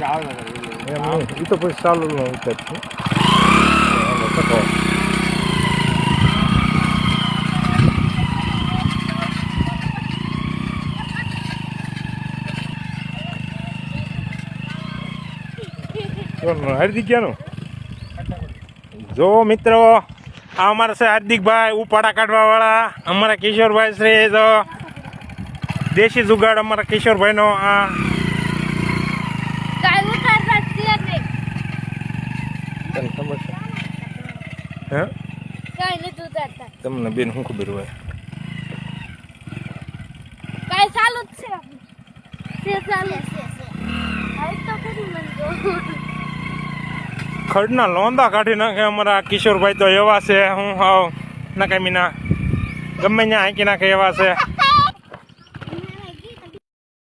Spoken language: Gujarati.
એમ નહીં એ તો પછી ચાલુ નો ઉતર છે હાર્દિક ક્યાંનું જો મિત્રો આ અમારા છે હાર્દિકભાઈ ઉપાડા કાઢવા વાળા અમારા કિશોરભાઈ શ્રી તો દેશી જુગાડ અમારા કિશોરભાઈનો આ તને ખબર છે હે તમને બેન શું ખબર હોય કાઈ ચાલુ જ છે ચાલુ છે તો કરી મને ખડના લોંદા કાઢી નાખે અમારા કિશોરભાઈ તો એવા છે હું હાવ નકામીના ગમે ત્યાં હાંકી નાખે એવા છે